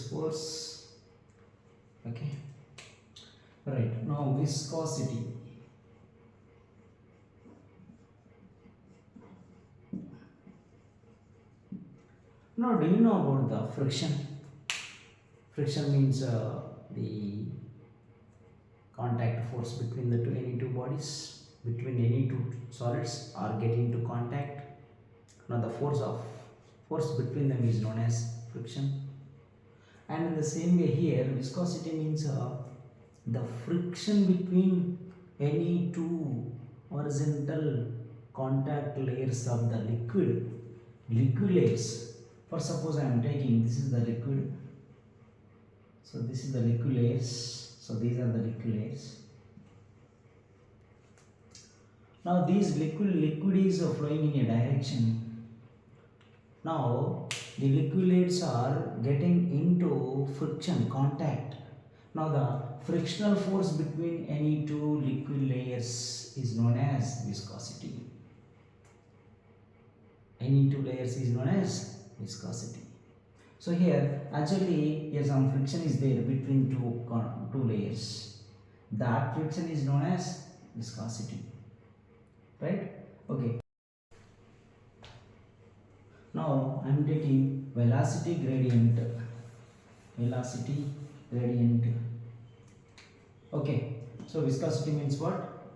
force. Okay, right. Now viscosity. Now do you know about the friction? Friction means the contact force between the any two bodies, between any two solids are getting into contact. Now the force between them is known as friction. And in the same way here, viscosity means the friction between any two horizontal contact layers of the liquid layers. For suppose I am taking, this is the liquid, so this is the liquid layers, so these are the liquid layers. Now these liquid is flowing in a direction. Now the liquids are getting into friction contact. Now the frictional force between any two liquid layers is known as viscosity. Any two layers is known as viscosity. So here actually here some friction is there between two layers. That friction is known as viscosity. Right? Okay. Now I am taking velocity gradient. Velocity gradient. Okay. So viscosity means what?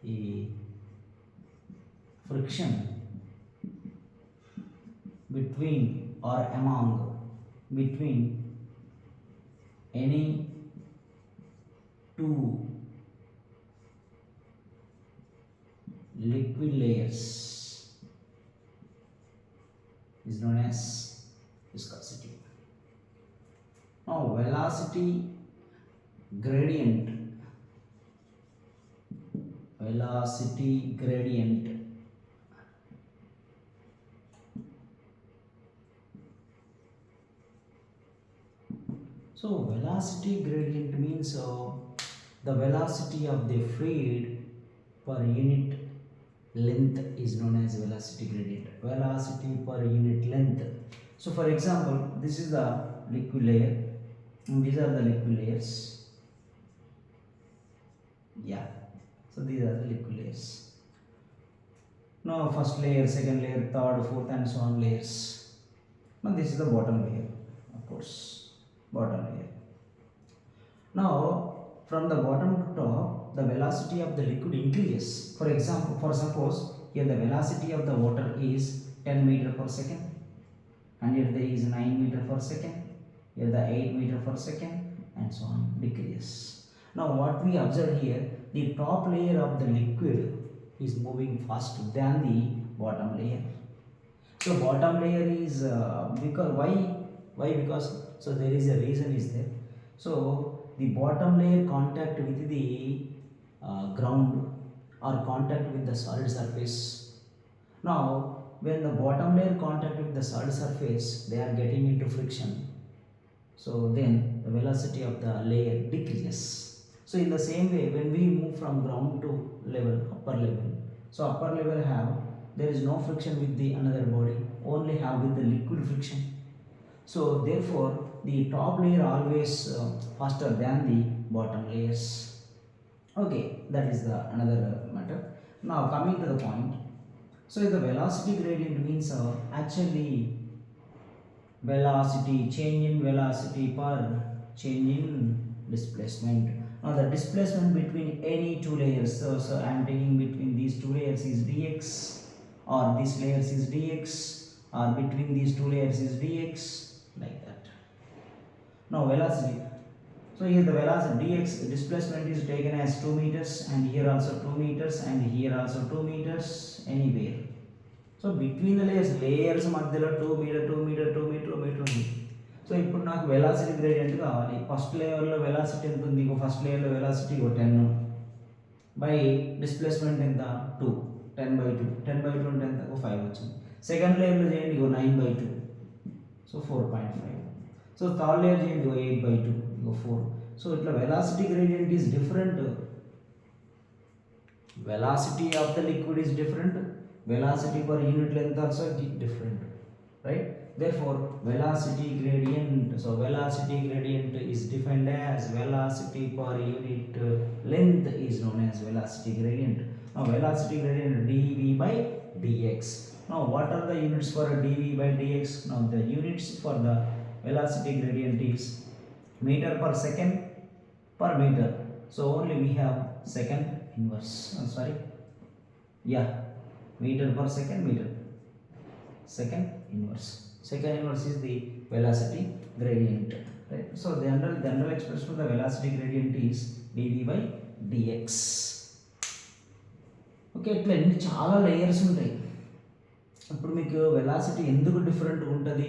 A friction between or among between any two liquid layers is known as viscosity. Now velocity gradient. Velocity gradient. So velocity gradient means the velocity of the fluid per unit length is known as velocity gradient. Velocity per unit length. So for example, this is the liquid layer and these are the liquid layers. Yeah, so these are the liquid layers. Now first layer, second layer, third, fourth and so on layers. Now this is the bottom layer, of course, bottom layer. Now from the bottom to top, the velocity of the liquid increases. For example, for suppose here the velocity of the water is 10 meter per second, and here there is 9 meter per second, here the 8 meter per second and so on decreases. Now what we observe here, the top layer of the liquid is moving faster than the bottom layer. So bottom layer is because why because so there is a reason is there. So the bottom layer contact with the ground or contact with the solid surface. Now when the bottom layer contact with the solid surface, they are getting into friction. So then the velocity of the layer decreases. So in the same way, when we move from ground to level, upper level, so upper level there is no friction with the another body, only have with the liquid friction. So therefore the top layer always faster than the bottom layers. Okay, that is the another matter. Now coming to the point. So the velocity gradient means actually velocity, change in velocity per change in displacement. Now the displacement between any two layers, so I am taking between these two layers is dx, or this layers is dx, or between these two layers is dx, like that. Now velocity. So here the velocity dx displacement is taken as 2 meters, and here also 2 meters, and here also 2 meters, anywhere. So between the layers మధ్యలో 2 metre 2 metre 2 metre 2 metre ఉంది. So ఇప్పుడు నాకు velocity gradient కావాలి. First లేయర్లో velocity ఎంత ఉంది? First లేయర్లో velocity 10 by displacement ఎంత 2, 10/2, 10/2 అంటే ఎంత 5 వచ్చింది. సెకండ్ లేయర్లో చేయండి 9/2, సో 4.5. సో థర్డ్ లేయర్ చేయండి 8/2, 4. సో ఇట్లా velocity gradient is different. Velocity of the liquid is different, velocity per unit length also different, right? Therefore velocity gradient, so velocity gradient is defined as velocity per unit length is known as velocity gradient. Now velocity gradient dv by dx. Now what are the units for dv by dx? Now the units for the velocity gradient is meter per second per meter. So only we have second inverse, meter per second meter, second inverse. Second inverse is the velocity gradient, right? So the general expression of the velocity gradient is dv by dx. Okay, ఇట్లా ఎన్ని చాలా layers ఉంటాయి. ఇప్పుడు మీకు velocity ఎందుకు different ఉంటుంది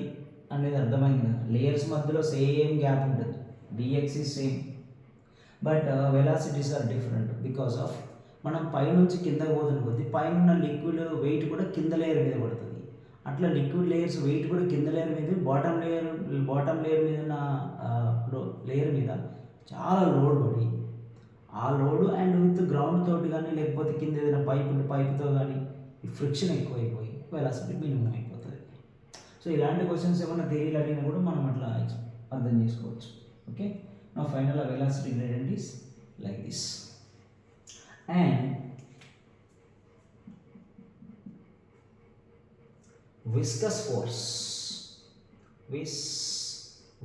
అనేది అర్థమైంది కదా. లేయర్స్ మధ్యలో సేమ్ గ్యాప్ ఉంటుంది, dx is same, but velocities are different because of మనం పైనుంచి కిందకి పోతున్న కొద్దీ పైన లిక్విడ్ వెయిట్ కూడా కింద లేయర్ మీద పడుతుంది. అట్లా లిక్విడ్ లేయర్స్ వెయిట్ కూడా కింద లేయర్ మీద, బాటమ్ లేయర్ మీద ఉన్న లేయర్ మీద చాలా లోడ్ పడి, ఆ లోడ్ అండ్ విత్ గ్రౌండ్ తోటి కానీ లేకపోతే కింద ఏదైనా పైపుతో కానీ ఈ ఫ్రిక్షన్ ఎక్కువైపోయి వెలాసిటీ మినిమం అయిపోతుంది. సో ఇలాంటి క్వశ్చన్స్ ఏమైనా థియరీలు అడిగినా కూడా మనం అట్లా అర్థం చేసుకోవచ్చు. ఓకే, నా final velocity gradient is like this. And viscous force,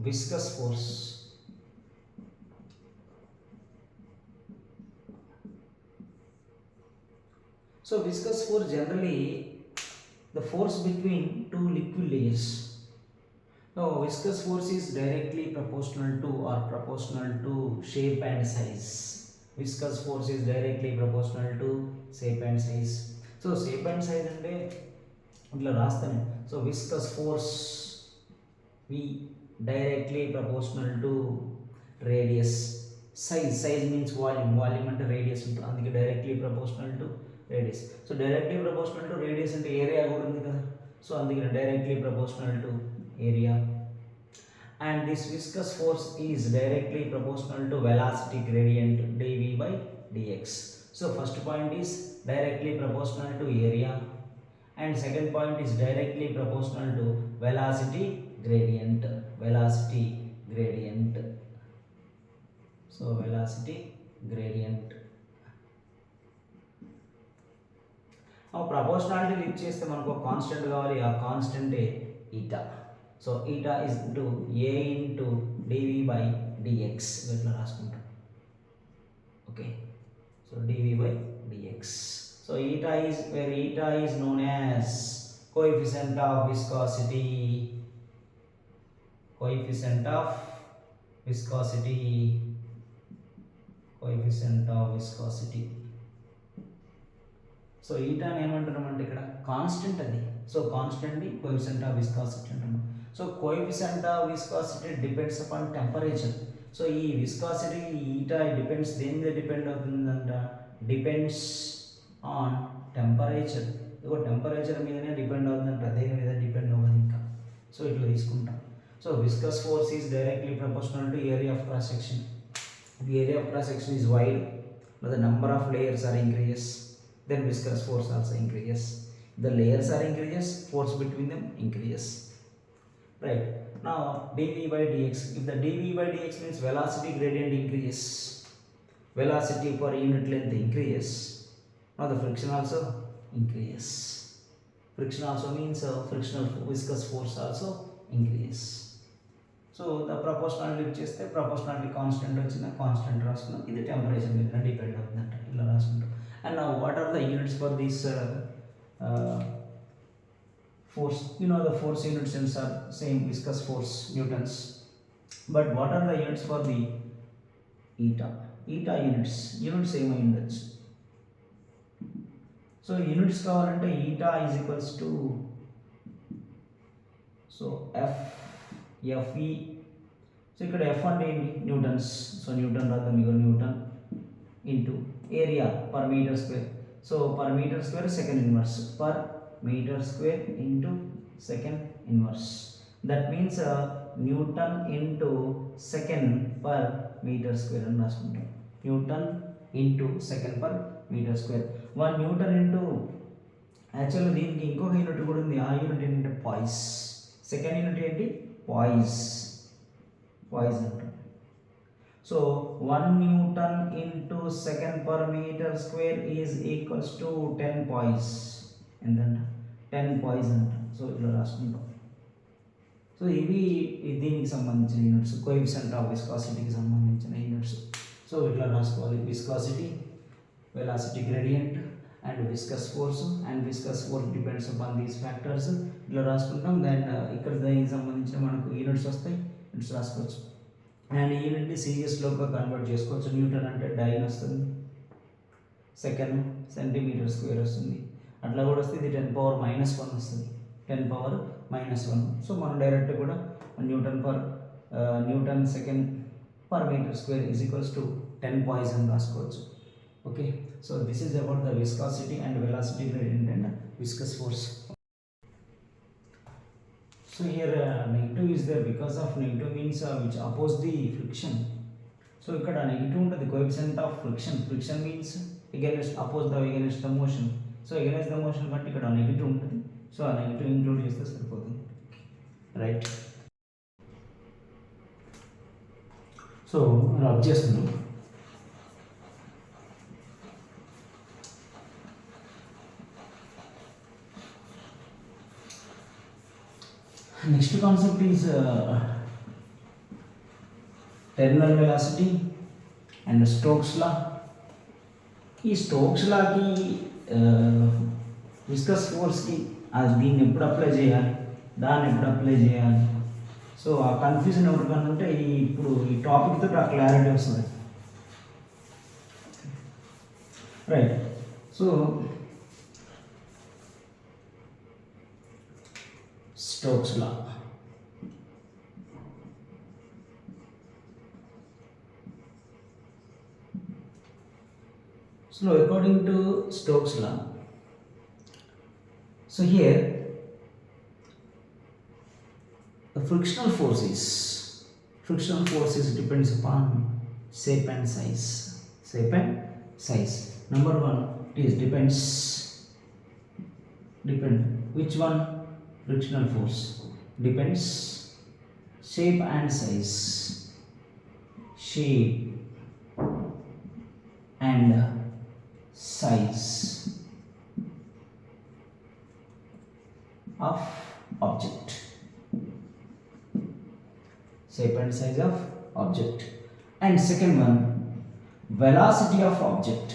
viscous force. So viscous force generally the force between two liquid layers. Now viscous force is directly proportional to or proportional to shape and size. Viscous force is directly proportional to shape and size. So shape and size అంటే ఇట్లా రాస్తాను. So viscous force v directly proportional to radius. Size means volume అంటే radius ఉంటుంది, అందుకే directly proportional to radius. So directly proportional to radius అంటే area కూడా ఉంది కదా, సో అందుకే directly proportional to area. And this viscous force is directly proportional to velocity gradient dv by dx. So first point is directly proportional to area, and second point is directly proportional to velocity gradient. So velocity gradient. now proportionality lift చేస్తే మనకు constant కావాలి, ఆ కాన్స్టెంటే eta. So eta is to a into dv by dx ఇట్లా రాసుకుంటాం. Okay, so dv by dx. So eta is where eta is known as coefficient of viscosity. Coefficient of viscosity. So eta ఏమంటున్నామంటే ఇక్కడ constant అది. So constant ని coefficient of viscosity అంటున్నాం. So coefficient of viscosity depends upon temperature. So ఈ viscosity eta depends దేని మీద depend అవుతుందంట, depends on temperature. ఇదిగో టెంపరేచర్ మీదనే డిపెండ్ అవుతుందంట, దేని మీద డిపెండ్ అవ్వదు ఇంకా. సో ఇట్లా తీసుకుంటాం. So viscous force is directly proportional to area of cross section. The area of cross section is wide, but the number of layers are increases, then viscous force also increases. The layers are increases, force between them increases. Right, now dv by dx. If the dv by dx means velocity gradient increases, velocity per unit length increases, now the friction also increases. Friction also means frictional viscous force also increases. So the proportionality చేస్తే proportionality constant వచ్చిన constant రాసుకున్నాం, ఇది temperature మీద depend అవుతుందంట, ఇలా రాసుకుంటాం. And what are the units for this force? You know the force units are same, viscous force newtons. But what are the units for the eta units ఏమై ఉండొచ్చు? So units కావాలంటే eta is equals to so FE. So ఇక్కడ F అంటే ఏంటి? Newtons. So newton రాద్దాం, మీకు newton into area per metre square. So per metre square second inverse, per metre square into second inverse. That means newton into second per metre square అని రాసుకుంటాం. Newton into second per metre square. 1 newton into, యాక్చువల్గా దీనికి ఇంకొక unit కూడా ఉంది, ఆ unit ఏంటంటే పాయిస్. Second unit ఏంటి, పాయిస్ అంటాం. So 1 newton into second per metre square is equals to 10 poise. ఎంతంట, 10 పాయిస్ అంట. సో ఇట్లా రాసుకుంటాం. సో ఇవి దీనికి సంబంధించిన యూనిట్స్, కోఎఫిషియంట్ ఆఫ్ విస్కాసిటీకి సంబంధించిన యూనిట్స్. సో ఇట్లా రాసుకోవాలి, viscosity, velocity gradient and viscous force, and viscous force depends upon these factors. ఇట్లా రాసుకుంటాం. దెన్ ఇక్కడ దానికి సంబంధించిన మనకు యూనిట్స్ వస్తాయి, యూనిట్స్ రాసుకోవచ్చు. అండ్ యూనిట్ని సిజిఎస్లోకి కన్వర్ట్ చేసుకోవచ్చు. న్యూటన్ అంటే డైన్ వస్తుంది, సెకండ్ సెంటీమీటర్ స్క్వేర్ వస్తుంది, అట్లా కూడా వస్తుంది. ఇది 10⁻⁻1 వస్తుంది, 10⁻⁻1. సో మనం డైరెక్ట్ కూడా newton second per metre square is equals to 10 poise అని రాసుకోవచ్చు. Okay, so this is about the viscosity and velocity gradient and viscous force. So here negative is there because of negative means which oppose the friction. So ikkada negative untadi, coefficient of friction. Friction means against the motion. So against the motion but ikkada negative untadi. So a negative include chesthe saripotundi, right? So rub chestunna. Next concept is terminal velocity and Stokes law. ఈ Stokes లాకి viscous ఫోర్స్కి అది దీన్ని ఎప్పుడు apply చేయాలి, దాన్ని ఎప్పుడు apply చేయాలి, so ఆ confusion ఎవరికన్నా ఉంటే ఇప్పుడు ఈ టాపిక్తో ఆ క్లారిటీ వస్తుంది, right? So Stokes law. So according to Stokes law, so here the frictional forces depends upon shape and size. Number one, it is depend which one? Frictional force depends shape and size, of object, shape and size of object. And second one, velocity of object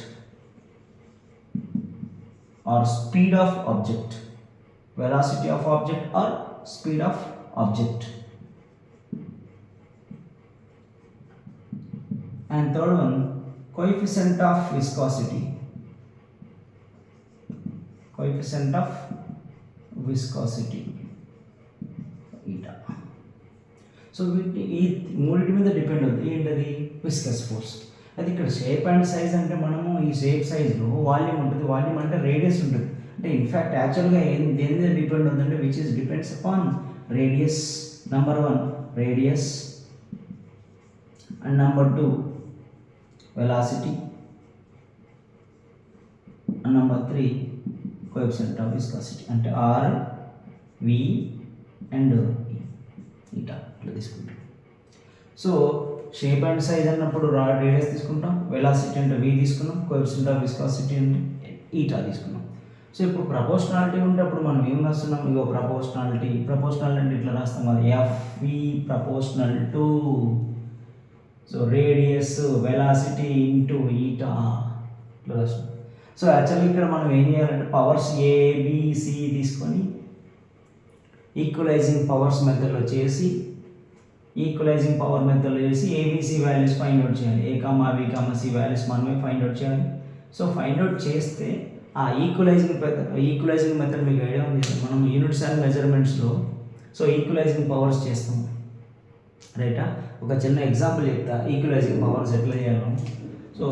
or speed of object, velocity of object or speed of object. And third one, coefficient of viscosity, eta. So వీటి ఈ మూడింటి మీద depend అవుతుంది ఏంటది, viscous force. అది ఇక్కడ shape and size అంటే మనము ఈ షేప్ సైజ్లో వాల్యూమ్ ఉంటుంది, వాల్యూమ్ అంటే రేడియస్ ఉంటుంది. అంటే ఇన్ఫ్యాక్ట్ యాక్చువల్గా దేని మీద డిపెండ్ అవుతుందంటే which is depends upon radius. Number 1 radius and number 2 velocity and number 3 coefficient of viscosity. అంటే ఆర్, వి అండ్ ఈటా ఇట్లా తీసుకుంటాం. సో షేప్ అండ్ సైజ్ అన్నప్పుడు రేడియస్ తీసుకుంటాం, వెలాసిటీ అంటే వి తీసుకున్నాం, కోఎఫిషియంట్ ఆఫ్ విస్కాసిటీ అంటే ఈటా తీసుకున్నాం. సో ఇప్పుడు ప్రపోర్షనాలిటీ ఉంటే అప్పుడు మనం ఏం రాస్తున్నాం, ఇగో ప్రపోర్షనాలిటీ అంటే ఇట్లా రాస్తాం కదా, f v proportional to so radius velocity into eta ఇట్లా రాస్తాం. సో యాక్చువల్లీ ఇక్కడ మనం ఏం చేయాలంటే పవర్స్ ఏబిసి తీసుకొని ఈక్వలైజింగ్ పవర్స్ మెథడ్లో చేసి ఏబిసి వాల్యూస్ ఫైండ్ అవుట్ చేయాలి. A comma b comma c values మనమే ఫైండ్ అవుట్ చేయాలి. సో ఫైండ్ అవుట్ చేస్తే ఆ ఈక్వలైజింగ్ మెథడ్ మీకు ఐడియా ఉంది, మనం యూనిట్స్ అండ్ మెజర్మెంట్స్లో సో ఈక్వలైజింగ్ పవర్స్ చేస్తాం, రైటా? ఒక చిన్న ఎగ్జాంపుల్ చెప్తా ఈక్వలైజింగ్ పవర్స్ ఎట్లా చేయాలో. సో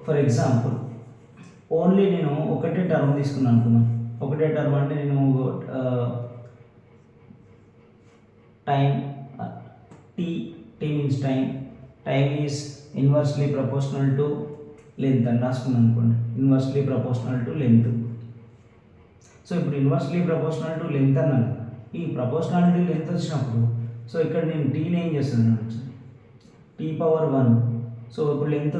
ఫర్ ఎగ్జాంపుల్ ఓన్లీ నేను ఒకటే టర్మ్ తీసుకున్నాను అనుకున్నాను. ఒకటే టర్మ్ అంటే నేను time tea means time is inversely proportional to length అని రాసుకున్నాను అనుకోండి, inversely proportional to length. So ఇప్పుడు ఇన్వర్స్లీ ప్రపోర్షనల్ టు లెంత్ అన్నాను, ఈ ప్రపోర్షనాలిటీ లెంత్ వచ్చినప్పుడు సో ఇక్కడ నేను టీని ఏం చేస్తున్నాను, టీ పవర్ 1. సో ఇప్పుడు లెంత్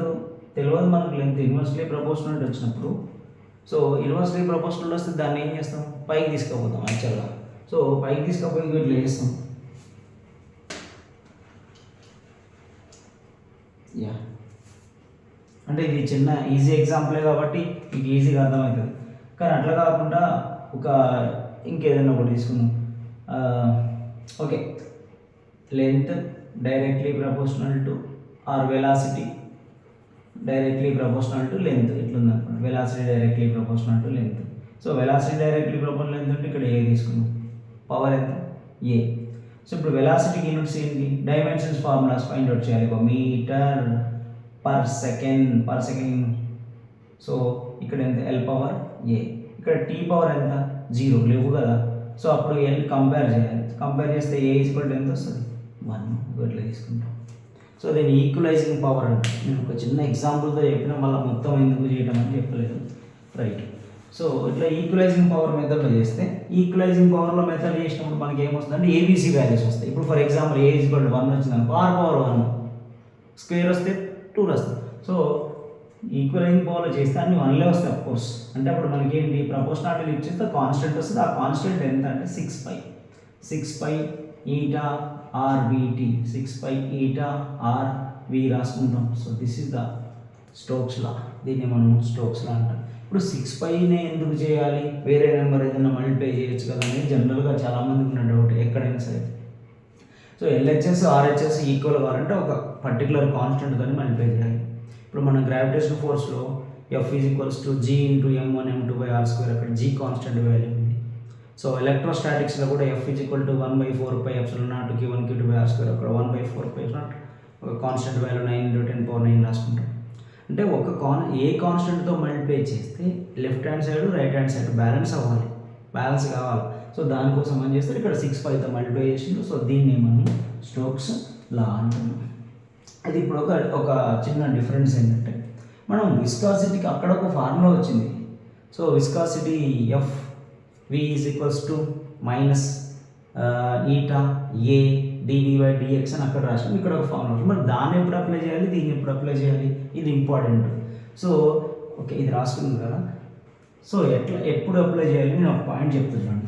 తెలియదు మనకు, లెంత్ ఇన్వర్స్లీ ప్రపోర్షనల్ వచ్చినప్పుడు సో ఇన్వర్స్లీ ప్రపోర్షనల్ వస్తే దాన్ని ఏం చేస్తాం, పైకి తీసుకుపోతాం యాక్చువల్గా. సో పైకి తీసుకుపోయి ఇట్లా చేస్తాం. యా అంటే ఇది చిన్న ఈజీ ఎగ్జాంపులే కాబట్టి మీకు ఈజీగా అర్థమవుతుంది. కానీ అట్లా కాకుండా ఒక ఇంకేదైనా ఒకటి తీసుకుందాం. Okay, length directly proportional to r velocity directly proportional to length ఇట్లుంది అనుకోండి. Velocity directly proportional to length. So velocity directly proportional length అంటే ఇక్కడ ఏ తీసుకున్నాం, పవర్ ఎంత, ఏ. సో ఇప్పుడు వెలాసిటీకి యూనిట్స్ ఏంటి, డైమెన్షన్స్ ఫార్ములాస్ ఫైండ్ అవుట్ చేయాలి. ఒక మీటర్ పర్ సెకండ్. సో ఇక్కడ ఎంత, ఎల్ పవర్ ఏ. ఇక్కడ టీ పవర్ ఎంత, 0 లేవు కదా. సో అప్పుడు ఎల్ కంపేర్ చేయాలి. కంపేర్ చేస్తే ఏ ఈక్వల్ టు ఎంత వస్తుంది, 1. ఇట్లా తీసుకుంటాం. సో దీన్ని ఈక్వలైజింగ్ పవర్ అంటే నేను ఒక చిన్న ఎగ్జాంపుల్తో చెప్పిన, మళ్ళీ మొత్తం ఎందుకు చేయటం అని చెప్పలేదు, రైట్. సో ఇట్లా ఈక్వలైజింగ్ పవర్ మెథడ్లో చేస్తే, ఈక్వలైజింగ్ పవర్లో మెథడ్ చేసినప్పుడు మనకి ఏమొస్తుంది అంటే ఏబీసీ వాల్యూస్ వస్తాయి. ఇప్పుడు for example A equal to 1 వచ్చిందనుకో, ఆర్ పవర్ 1 స్క్వేర్ వస్తే 2 వస్తుంది. సో ఈక్వలైజింగ్ పవర్లో చేస్తే అన్ని 1లే వస్తాయి అఫ్ కోర్స్. అంటే అప్పుడు మనకి ఏంటి, ప్రపోర్షనాలిటీ ఇచ్చేస్తే కాన్స్టెంట్ వస్తుంది. ఆ కాన్స్టెంట్ ఎంత అంటే 6π eta r v t, 6π eta r v రాసుకుంటాం. So this is the Stokes law. దీన్ని మనం స్టోక్స్ లా అంటాం. ఇప్పుడు 6πనే ఎందుకు చేయాలి, వేరే నెంబర్ ఏదైనా మల్టిప్లై చేయొచ్చు కదా అని జనరల్గా చాలామందికి ఉన్న డౌట్ ఎక్కడైనా సరే. సో ఎల్హెచ్ఎస్ ఆర్హెచ్ఎస్ ఈక్వల్ కావాలంటే ఒక పర్టికులర్ కాన్స్టెంట్ కానీ మల్టిప్లై చేయాలి. ఇప్పుడు మన గ్రావిటేషన్ ఫోర్స్లో F is equals to G into m1 m2/r², అక్కడ G కాన్స్టెంట్ వాల్యూ ఉంది. సో ఎలక్ట్రోస్టాటిక్స్లో కూడా F is equal to 1/4πε0 q1 q2/r², అక్కడ 1/4πε0 ఒక కాన్స్టెంట్ వాల్యూ 9 × 10⁻⁹ రాసుకుంటాం. అంటే ఒక ఏ కాన్స్టెంట్తో మల్టిప్లై చేస్తే left hand side right hand side balance అవ్వాలి, బ్యాలెన్స్ కావాలి. సో దానికోసం ఏం చేస్తారు, ఇక్కడ 6πతో మల్టిప్లై చేసిండు. సో దీన్ని మనం స్టోక్స్ లా అంటున్నాం. అది ఇప్పుడు ఒక చిన్న డిఫరెన్స్ ఏంటంటే, మనం విస్కాసిటీకి అక్కడ ఒక ఫార్ములా వచ్చింది. So viscosity f v is equals to minus eta A dv/dx అని అక్కడ రాసాం. ఇక్కడ ఒక ఫార్ములా వచ్చింది. మరి దాన్ని ఎప్పుడు అప్లై చేయాలి, దీన్ని ఎప్పుడు అప్లై చేయాలి, ఇది ఇంపార్టెంట్. సో ఓకే, ఇది రాసుకున్నాం కదా. సో ఎప్పుడు అప్లై చేయాలి నేను ఒక పాయింట్ చెప్తున్నాను.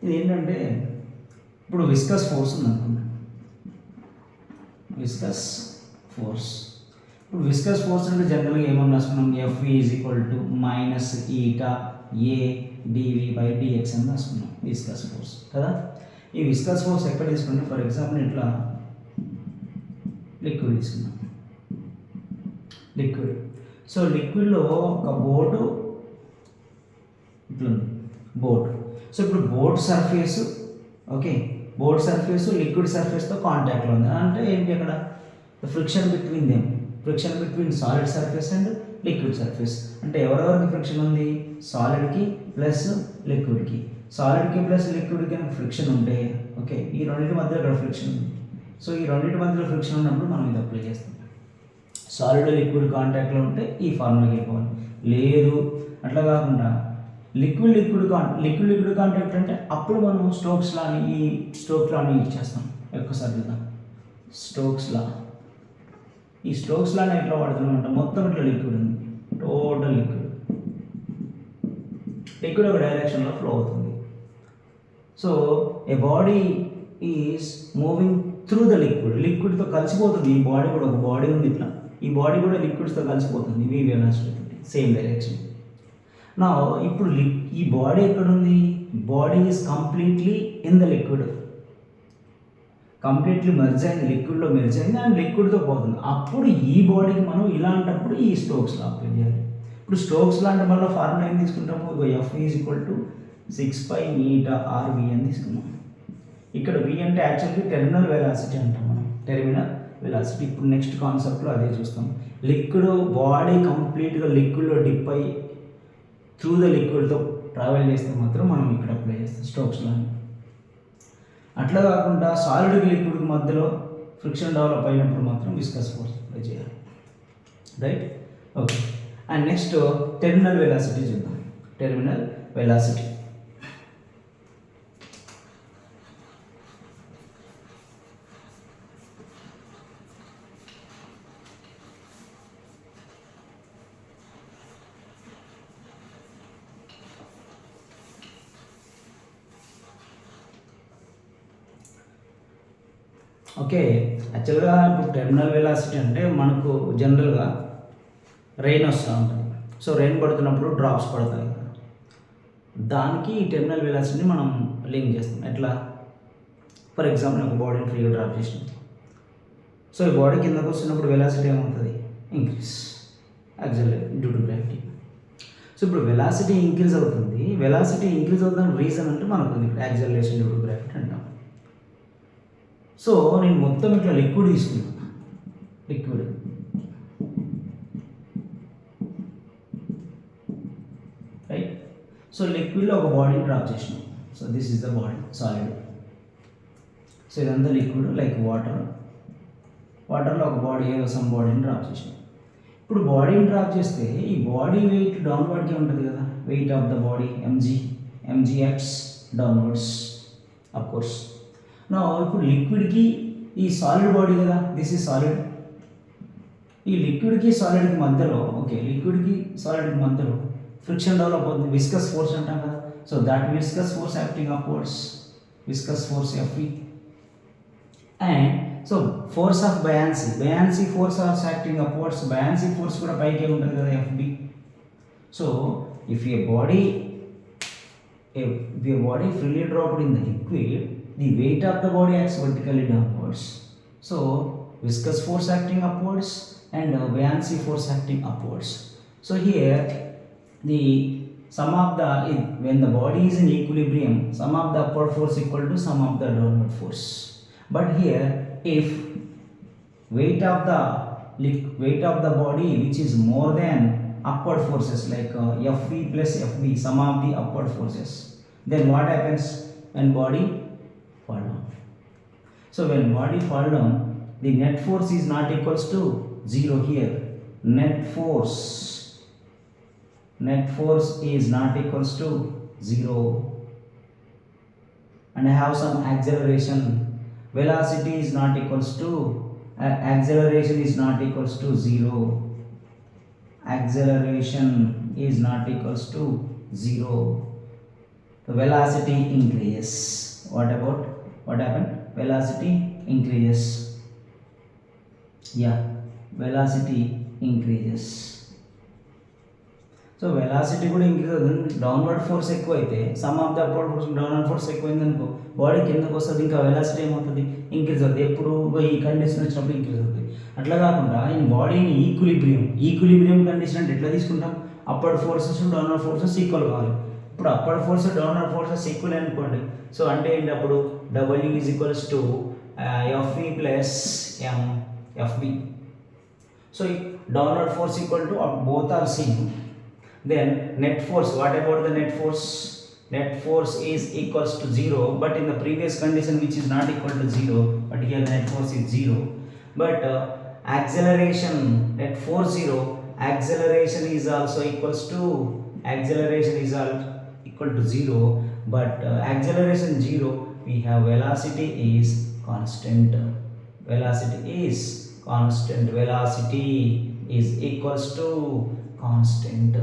ఇది ఏంటంటే, ఇప్పుడు విస్కస్ ఫోర్స్ ఉంది అనుకున్నాం, విస్కస్ ఫోర్స్. ఇప్పుడు విస్కస్ ఫోర్స్ అంటే జనరల్గా ఏమన్నా రాసుకున్నాం, F is equal to minus eta A dv/dx అని రాసుకున్నాం, విస్కస్ ఫోర్స్ కదా. ఈ విస్కస్ ఫోర్స్ ఎక్కడ తీసుకున్నాం, ఫర్ ఎగ్జాంపుల్ ఇట్లా లిక్విడ్ తీసుకున్నాం, లిక్విడ్. సో లిక్విడ్లో ఒక బోటు ఇట్లుంది, బోట్. సో ఇప్పుడు boat surface, okay, boat surface liquid సర్ఫేస్తో కాంటాక్ట్లో ఉంది అంటే ఏంటి, అక్కడ friction between them, friction between solid surface and liquid surface. అంటే ఎవరెవరికి ఫ్రిక్షన్ ఉంది, సాలిడ్కి ప్లస్ లిక్విడ్కి. సాలిడ్కి ప్లస్ లిక్విడ్కి కనుక ఫ్రిక్షన్ ఉంటే, ఓకే, ఈ రెండింటి మధ్యలో ఇక్కడ ఫ్రిక్షన్ ఉంది. సో ఈ రెండింటి మధ్యలో ఫ్రిక్షన్ ఉన్నప్పుడు మనం ఇది అప్లై చేస్తాం. సాలిడ్ లిక్విడ్ కాంటాక్ట్లో ఉంటే ఈ ఫార్ములాకి వెళ్ళిపోవాలి. లేదు అట్లా కాకుండా లిక్విడ్ కాంటాక్ట్ అంటే అప్పుడు మనం స్టోక్స్ లాని, ఈ స్టోక్స్ లాని యూజ్ చేస్తాం. ఒక్కసారి చూద్దాం, స్టోక్స్ లా. ఈ స్టోక్స్ లాని ఎట్లా వాడుతున్నాం అంటే, మొత్తం ఇట్లా లిక్విడ్ ఉంది, టోటల్ లిక్విడ్ ఒక డైరెక్షన్లో ఫ్లో అవుతుంది. So a body is moving through the లిక్విడ్తో కలిసిపోతుంది. ఈ బాడీ కూడా ఒక బాడీ ఉంది ఇట్లా, ఈ బాడీ కూడా లిక్విడ్స్తో కలిసిపోతుంది, వి వెలాసిటీ సేమ్ డైరెక్షన్. నా ఇప్పుడు ఈ బాడీ ఎక్కడుంది, body is completely in the liquid, completely merge అయింది, లిక్విడ్లో మెర్జ్ అయింది అండ్ లిక్విడ్తో పోతుంది. అప్పుడు ఈ బాడీకి మనం ఇలాంటప్పుడు ఈ స్టోక్స్ లా అప్లై చేయాలి. ఇప్పుడు స్టోక్స్ లా అంటే మళ్ళీ ఫార్ములా ఏం తీసుకుంటాము, f is equal to 6π eta r v అని తీసుకున్నాం. ఇక్కడ వి అంటే యాక్చువల్లీ టెర్మినల్ వెలాసిటీ అంటాం మనం, టెర్మినల్ వెలాసిటీ. ఇప్పుడు నెక్స్ట్ కాన్సెప్ట్లో అదే చూస్తాం. లిక్విడ్ బాడీ కంప్లీట్గా లిక్విడ్లో డిప్ అయ్యి త్రూ ద లిక్విడ్తో ట్రావెల్ చేస్తే మాత్రం మనం ఇక్కడ అప్లై చేస్తాం స్టోక్స్ లాని. అట్లా కాకుండా సాలిడ్కి లిక్విడ్కి మధ్యలో ఫ్రిక్షన్ డెవలప్ అయినప్పుడు మాత్రం విస్కస్ ఫోర్స్ అప్లై చేయాలి. Right, okay. And next terminal velocity చూద్దాం. Terminal velocity okay. యాక్చువల్గా ఇప్పుడు టెర్మినల్ వెలాసిటీ అంటే మనకు జనరల్గా రెయిన్ వస్తూ ఉంటుంది. సో రెయిన్ పడుతున్నప్పుడు డ్రాప్స్ పడతాయి కదా, దానికి ఈ టెర్మినల్ వెలాసిటీని మనం లింక్ చేస్తాం. ఎట్లా? ఫర్ ఎగ్జాంపుల్ ఒక బాడీని ఫ్రీగా డ్రాప్ చేసినాం. సో ఈ బాడీ కిందకు వస్తున్నప్పుడు వెలాసిటీ ఏమవుతుంది? Increase, accelerate due to gravity. So ఇప్పుడు వెలాసిటీ ఇంక్రీజ్ అవుతుంది. వెలాసిటీ ఇంక్రీజ్ అవుతున్న రీజన్ అంటే మనకు ఇక్కడ యాక్సిలరేషన్ డ్యూ టు గ్రావిటీ అంటాం. సో నేను మొత్తం ఇట్లా లిక్విడ్ తీసుకున్నాను. Liquid right. సో లిక్విడ్లో ఒక బాడీని డ్రాప్ చేసినాం. So this is the body, solid. So ఇదంతా లిక్విడ్ లైక్ వాటర్. వాటర్లో ఒక బాడీ, ఏదో సమ్ బాడీని డ్రాప్ చేసినాం. ఇప్పుడు బాడీని డ్రాప్ చేస్తే ఈ బాడీ వెయిట్ డౌన్వర్డ్కి ఉంటుంది కదా, weight of the body mg acts downwards of course. నా ఇప్పుడు లిక్విడ్కి ఈ సాలిడ్ బాడీ కదా, దిస్ ఈజ్ సాలిడ్. ఈ లిక్విడ్కి సాలిడ్కి మధ్యలో, ఓకే, లిక్విడ్కి సాలిడ్కి మధ్యలో ఫ్రిక్షన్ డెవలప్ అవుతుంది, విస్కస్ ఫోర్స్ అంటాం కదా. So that viscous force acting upwards, viscous force FE. And so force of buoyancy force of acting upwards, buoyancy force కూడా పైకే ఉంటుంది కదా, FB. So if a body freely dropped in the liquid, the weight of the body acts vertically downwards. So viscous force acting upwards and buoyancy force acting upwards. So here the sum of the, when the body is in equilibrium, sum of the upward force equal to sum of the downward force. But here if weight of the body which is more than upward forces like Fv plus Fb, sum of the upward forces, then what happens when body fall down? So when body fall down, the net force is not equals to 0 here. Net force is not equals to 0. And I have some acceleration. Velocity is not equals to acceleration is not equals to 0. Acceleration is not equals to 0. The velocity increases. What happened? Velocity increases. Yeah, velocity increases. So velocity కూడా increase అవుతుంది. Downward force ఎక్కువ అయితే sum of the upward force, downward force ఎక్కువైంది అనుకో, body కిందకు వస్తుంది, ఇంకా velocity ఏమవుతుంది? ఇంక్రీజ్ అవుతుంది. ఎప్పుడు ఈ కండిషన్ వచ్చినప్పుడు ఇంక్రీజ్ అవుతుంది. అట్లా కాకుండా ఈ బాడీని ఈక్విలిబ్రియం కండిషన్ అంటే ఎట్లా తీసుకుంటాం? Upward forces downward forces equal కావాలి. ఇప్పుడు upward force downward forces equal అనుకోండి. సో అంటే ఏంటి? అప్పుడు W is equals to Fe plus Fb. So downward force equal to both are same. Then net force, what about the net force? Net force is equals to 0, but in the previous condition which is not equal to 0, but here the net force is 0. But acceleration, net force 0, acceleration is also equals to, acceleration is equal to 0, but acceleration 0, we have velocity is constant. Velocity is constant. Velocity is equals to constant.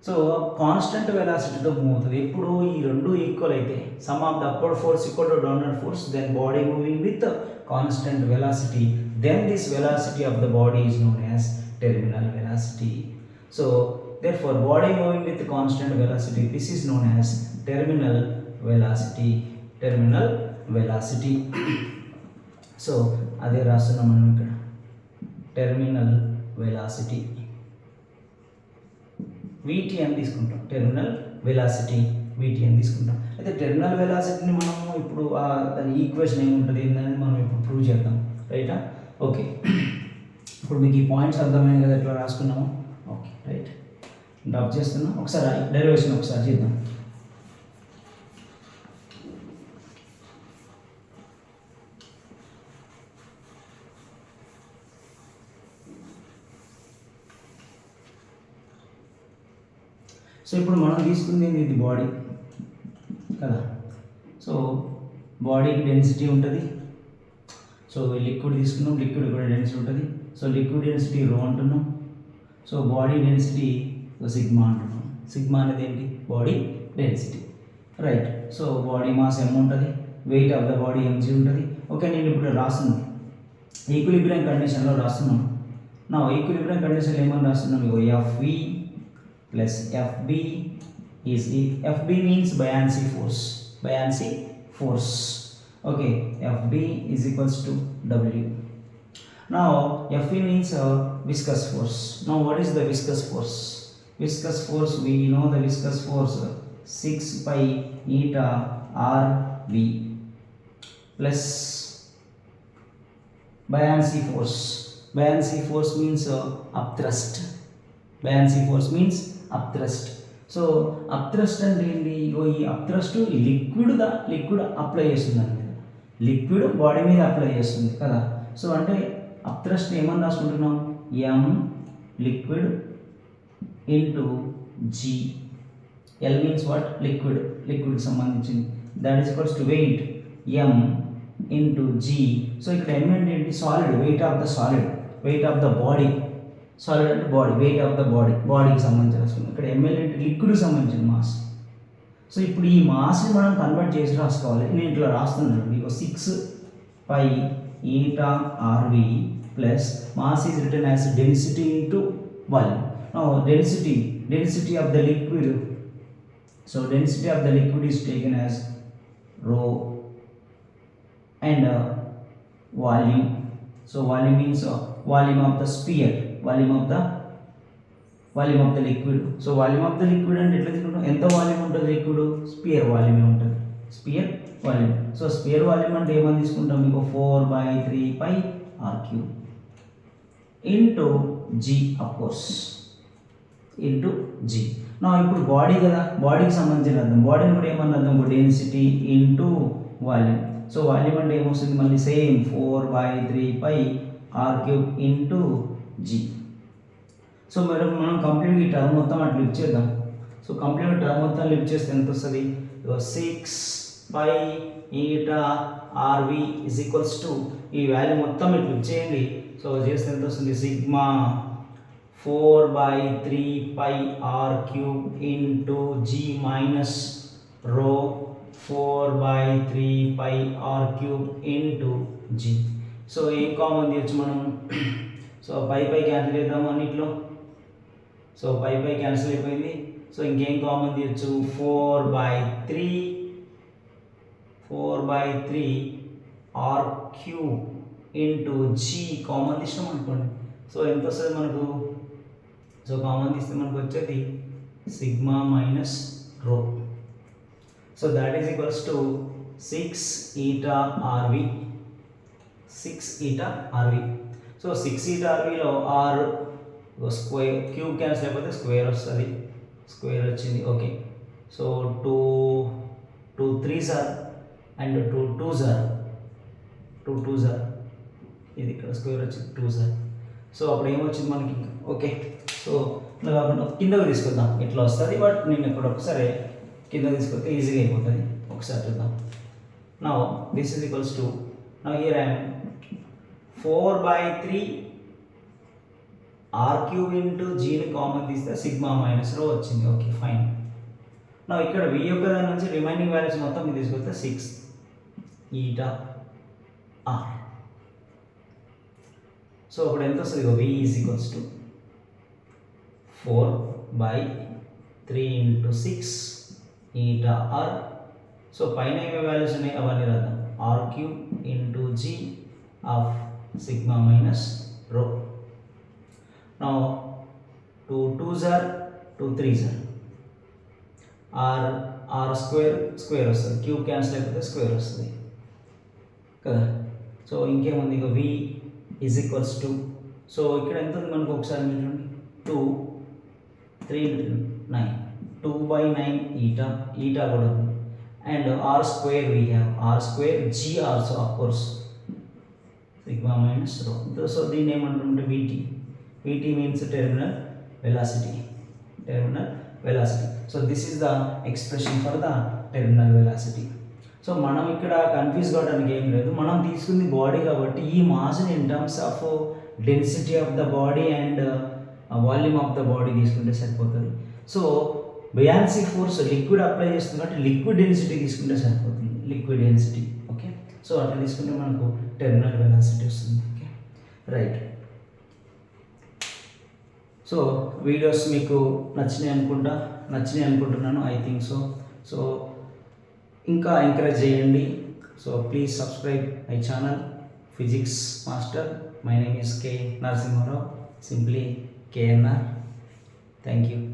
So constant వెలాసిటీతో move అవుతుంది. ఎప్పుడు ఈ రెండు equal అయితే, sum of the upward force equal to downward force, then body moving with constant velocity, then this velocity of the body is known as terminal velocity. So therefore body moving with constant velocity, this is known as terminal velocity. So అదే రాస్తున్నాం మనం ఇక్కడ, terminal velocity. వీటి అని తీసుకుంటాం, terminal velocity వీటి అని తీసుకుంటాం. అయితే టెర్మినల్ వెలాసిటీని మనము ఇప్పుడు దాని ఈక్వేషన్ ఏముంటుంది ఏంటనేది మనం ఇప్పుడు ప్రూవ్ చేద్దాం. రైటా? ఓకే. ఇప్పుడు మీకు ఈ పాయింట్స్ అర్థమైంది కదా, ఎట్లా రాసుకున్నాము? Okay, right. డ్రాప్ చేస్తున్నాం. ఒకసారి డెరివేషన్ ఒకసారి చేద్దాం. సో ఇప్పుడు మనం తీసుకుంది ఇది బాడీ కదా. సో బాడీకి డెన్సిటీ ఉంటుంది. సో లిక్విడ్ తీసుకున్నాం, లిక్విడ్ కూడా డెన్సిటీ ఉంటుంది. సో లిక్విడ్ డెన్సిటీ రో అంటున్నాం. సో బాడీ డెన్సిటీ సిగ్మా అంటున్నాం. సిగ్మా అనేది ఏంటి? Body density, right. So body mass m ఉంటుంది, wait of the body mg ఉంటుంది. ఓకే, నేను ఇప్పుడు రాస్తున్నాను ఈక్విలిబ్రియం కండిషన్లో రాస్తున్నాను. నా ఈక్విలిబ్రియం కండిషన్లో ఏమని రాస్తున్నాను? FV plus FB is FB means buoyancy force, buoyancy force. Okay, FB is equals to W. Now Fe means viscous force. Now what is the viscous force? Viscous force, we know the viscous force 6 pi eta RV plus buoyancy force. Buoyancy force means upthrust. Buoyancy force means upthrust. So upthrust అంటే ఏంటి? ఈ అప్థ్రస్ట్ liquid apply చేస్తుంది అండి, liquid body మీద apply చేస్తుంది కదా. So అంటే upthrust ఏమని రాసుకుంటున్నాం? M liquid into G. L means what? లిక్విడ్కి సంబంధించింది. That is equals to weight M into G. So ఇక్కడ M అంటే ఏంటి? Solid, weight of the solid, weight of the body. Solid అంటే బాడీ, వెయిట్ ఆఫ్ ద బాడీకి సంబంధించి రాసుకుంటాం. ఇక్కడ ML అంటే లిక్విడ్కి సంబంధించిన మాస్. సో ఇప్పుడు ఈ మాస్ని మనం కన్వర్ట్ చేసి రాసుకోవాలి. నేను ఇట్లా రాస్తున్నాను, 6 pi eta RV plus mass is written as density into volume. Now density of the liquid, so density of the liquid is taken as rho and volume. So volume means volume of the sphere, volume of the liquid. So volume of the liquid and etla తీసుకుంటాం? ఎంత volume ఉంటుంది liquid? Sphere volume ఉంటుంది, sphere volume. So sphere volume అంటే ఏమని తీసుకుంటాం? మీకు 4/3 pi r cube into G, of course, into G. నా ఇప్పుడు బాడీ కదా, బాడీకి సంబంధించిన అర్థం. బాడీని కూడా ఏమన్నా అర్థం? Density into volume. So volume అంటే ఏమొస్తుంది? మళ్ళీ same 4/3 pi r cube into G. So మనం కంప్లీట్గా ఈ టర్మ్ మొత్తం అట్లా లిఫ్ట్ చేద్దాం. సో కంప్లీట్గా టర్మ్ మొత్తం లిఫ్ట్ చేస్తే ఎంత వస్తుంది? 6 pi eta RV is equals to, ఈ వాల్యూ మొత్తం ఇట్లా లిఫ్ట్ చేయండి. సో చేస్తే ఎంత వస్తుంది? Sigma 4/3 pi r cube into G minus rho 4/3 pi r cube into G. So ఏం కామన్ తీయచ్చు మనం? సో పై క్యాన్సిల్ చేద్దాం అన్నిట్లో. సో పై క్యాన్సిల్ అయిపోయింది. సో ఇంకేం కామన్ తీయచ్చు? 4/3 r cube into G common తీసినాం అనుకోండి. సో ఎంత వస్తుంది మనకు? సో కామన్ తీస్తే మనకు వచ్చేది సిగ్మా మైనస్ రో. So that is equals to 6 eta RV. 6 eta RV. So 6 eta RVలో R square, cube cancel అయిపోతే స్క్వేర్ వస్తుంది, స్క్వేర్ వచ్చింది. Okay, so 2 3s are and 2 2s are, ఇది ఇక్కడ స్క్వేర్ వచ్చింది 2s are. సో అప్పుడు ఏమొచ్చింది మనకి? ఓకే, సో ఇట్లా కాకుండా కిందకు తీసుకొద్దాం, ఇట్లా వస్తుంది. బట్ నేను ఇక్కడ ఒకసారి కింద తీసుకొస్తే ఈజీగా అయిపోతుంది. ఒకసారి చూద్దాం. Now this is equals to, now here I am 4/3 r cube into Gని కామన్ తీస్తే సిగ్మా మైనస్ రో వచ్చింది. Okay, fine. నా ఇక్కడ V యొక్క దాని నుంచి రిమైనింగ్ వాల్యూస్ మొత్తం మీరు తీసుకొస్తే 6 eta r. సో అప్పుడు ఎంత వస్తుంది? V is equals to 4/3 into 6 eta r. So పైన ఏమేమి వాల్యూస్ ఉన్నాయి అవన్నీ రాద్దాం. r cube into G of sigma minus రో. Now 2 2s are, 2 3s are, r square వస్తుంది, క్యూబ్ క్యాన్సిల్ అయిపోతే స్క్వేర్ వస్తుంది కదా. సో ఇంకేముంది? ఇక V is equals to, so ఇక్కడ ఎంత ఉంది మనకు? ఒకసారి చూడండి, 2 3 9, 2/9 ఈటా కూడా ఉంది. And r square, we have r square, G also of course sigma minus రో. సో దీన్ని ఏమంటుంటే VT. VT means terminal velocity. terminal velocity. So this is the expression for the terminal velocity. So మనం ఇక్కడ confuse కావడానికి ఏం లేదు, మనం తీసుకుంది body కాబట్టి ఈ మాస్ని in terms of density of the body and volume of the body తీసుకుంటే సరిపోతుంది. So buoyancy force liquid apply చేస్తుంది కాబట్టి లిక్విడ్ డెన్సిటీ తీసుకుంటే సరిపోతుంది, లిక్విడ్ డెన్సిటీ. ఓకే, సో అట్లా తీసుకుంటే మనకు టెర్మినల్ వెలాసిటీ వస్తుంది. Okay, right. సో వీడియోస్ మీకు నచ్చినాయి అనుకుంటున్నాను, ఐ థింక్ సో. సో ఇంకా ఎంకరేజ్ చేయండి. So please subscribe my channel physics master. My name is K Narasimha Rao, simply KNR. Thank you.